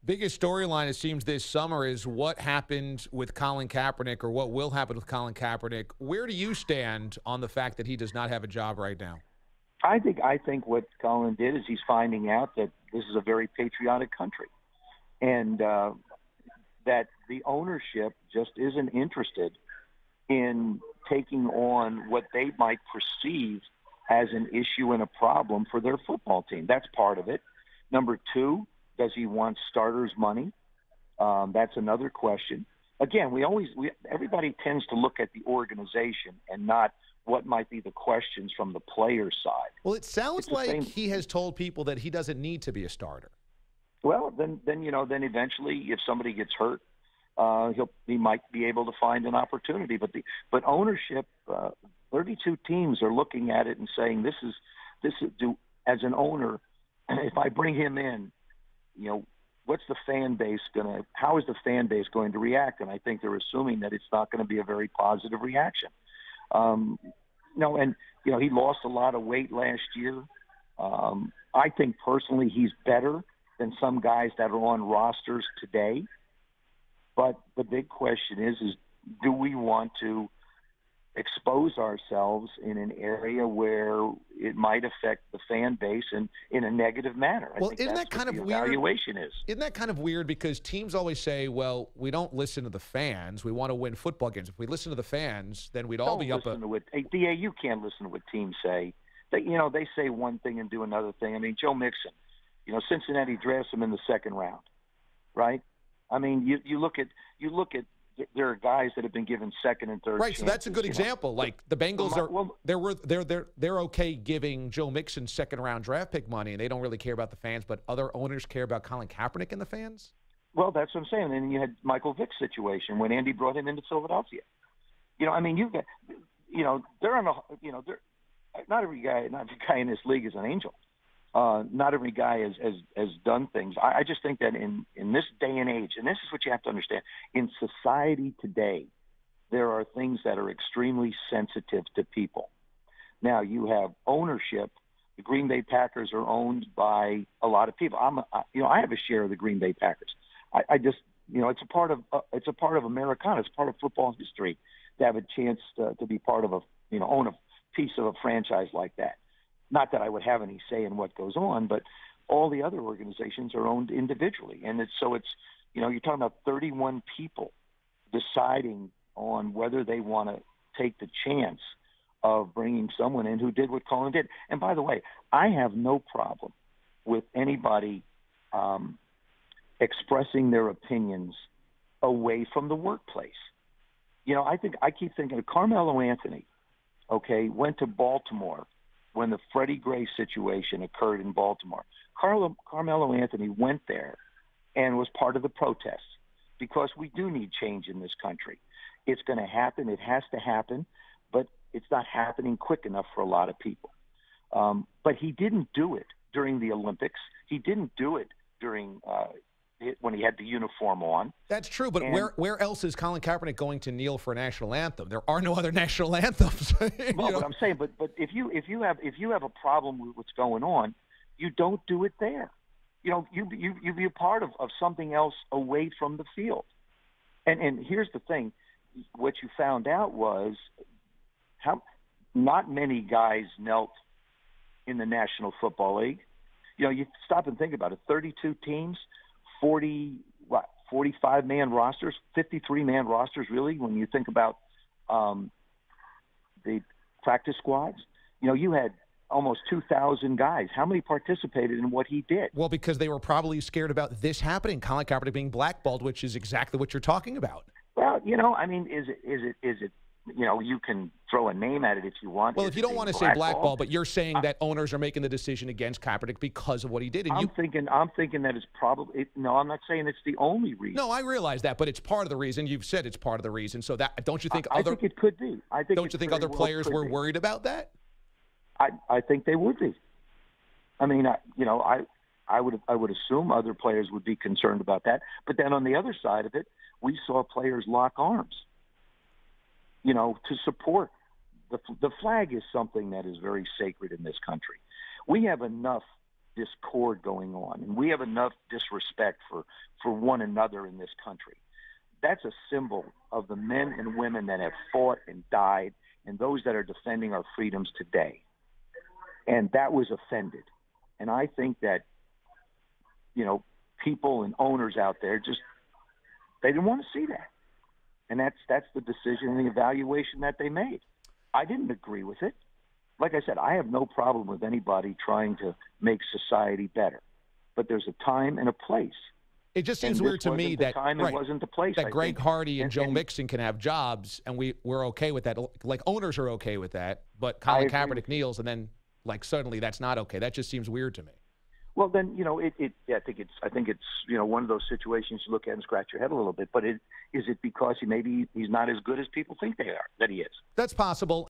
Biggest storyline, it seems, this summer is what happened with Colin Kaepernick or what will happen with Colin Kaepernick. Where do you stand on the fact that he does not have a job right now? I think what Colin did is he's finding out that this is a very patriotic country, and that the ownership just isn't interested in taking on what they might perceive as an issue and a problem for their football team. That's part of it. Number two, does he want starters' money? That's another question. Again, everybody tends to look at the organization and not what might be the questions from the player's side. Well, it sounds like he has told people that he doesn't need to be a starter. Well, then eventually, if somebody gets hurt, he might be able to find an opportunity. But ownership, 32 teams are looking at it and saying this is as an owner, if I bring him in, what's the fan base how is the fan base going to react? And I think they're assuming that it's not going to be a very positive reaction. He lost a lot of weight last year. I think personally he's better than some guys that are on rosters today. But the big question is do we want to expose ourselves in an area where it might affect the fan base in a negative manner? Well, isn't that kind of weird? Evaluation is. Isn't that kind of weird? Because teams always say, well, we don't listen to the fans. We want to win football games. If we listen to the fans, then we'd all be up. DA, you can't listen to what teams say. They say one thing and do another thing. I mean, Joe Mixon, Cincinnati drafts him in the second round, right? I mean, you look at there are guys that have been given second and third. Right, chances, so that's a good example. Like the Bengals they're okay giving Joe Mixon second round draft pick money, and they don't really care about the fans. But other owners care about Colin Kaepernick and the fans. Well, that's what I'm saying. And you had Michael Vick's situation when Andy brought him into Philadelphia. You've got, they're on not every guy in this league is an angel. Not every guy has done things. I just think that in this day and age, and this is what you have to understand, in society today, there are things that are extremely sensitive to people. Now, you have ownership. The Green Bay Packers are owned by a lot of people. I have a share of the Green Bay Packers. I just, it's a part of Americana. It's part of football history to have a chance to be part of own a piece of a franchise like that. Not that I would have any say in what goes on, but all the other organizations are owned individually. And it's you're talking about 31 people deciding on whether they want to take the chance of bringing someone in who did what Colin did. And by the way, I have no problem with anybody expressing their opinions away from the workplace. I keep thinking of Carmelo Anthony, went to Baltimore when the Freddie Gray situation occurred in Baltimore. Carmelo Anthony went there and was part of the protests because we do need change in this country. It's going to happen. It has to happen, but it's not happening quick enough for a lot of people. But he didn't do it during the Olympics. He didn't do it during when he had the uniform on. That's true, but where else is Colin Kaepernick going to kneel for a national anthem? There are no other national anthems. But I'm saying, but if you have a problem with what's going on, you don't do it there. You be a part of something else away from the field. And here's the thing: what you found out was how not many guys knelt in the National Football League. You stop and think about it: 32 teams. 45-man rosters, 53-man rosters, really, when you think about the practice squads. You had almost 2,000 guys. How many participated in what he did? Well, because they were probably scared about this happening, Colin Kaepernick being blackballed, which is exactly what you're talking about. Well, is it you can throw a name at it if you want. Well, if you don't want to say blackball, but you're saying that owners are making the decision against Kaepernick because of what he did. And I'm thinking that it's probably no. I'm not saying it's the only reason. No, I realize that, but it's part of the reason. You've said it's part of the reason. So that don't you think? I think it could be. Don't you think other players were worried about that? I think they would be. I mean, I would assume other players would be concerned about that. But then on the other side of it, we saw players lock arms. To support. The flag is something that is very sacred in this country. We have enough discord going on, and we have enough disrespect for one another in this country. That's a symbol of the men and women that have fought and died and those that are defending our freedoms today. And that was offended. And I think that, people and owners out there they didn't want to see that. And that's the decision and the evaluation that they made. I didn't agree with it. Like I said, I have no problem with anybody trying to make society better. But there's a time and a place. It just seems weird to me that it wasn't the place. That Greg Hardy and Joe Mixon can have jobs, and we're okay with that. Like owners are okay with that, but Colin Kaepernick kneels, and then suddenly that's not okay. That just seems weird to me. Well, then I think it's one of those situations you look at and scratch your head a little bit. But is it because maybe he's not as good as people think that he is? That's possible.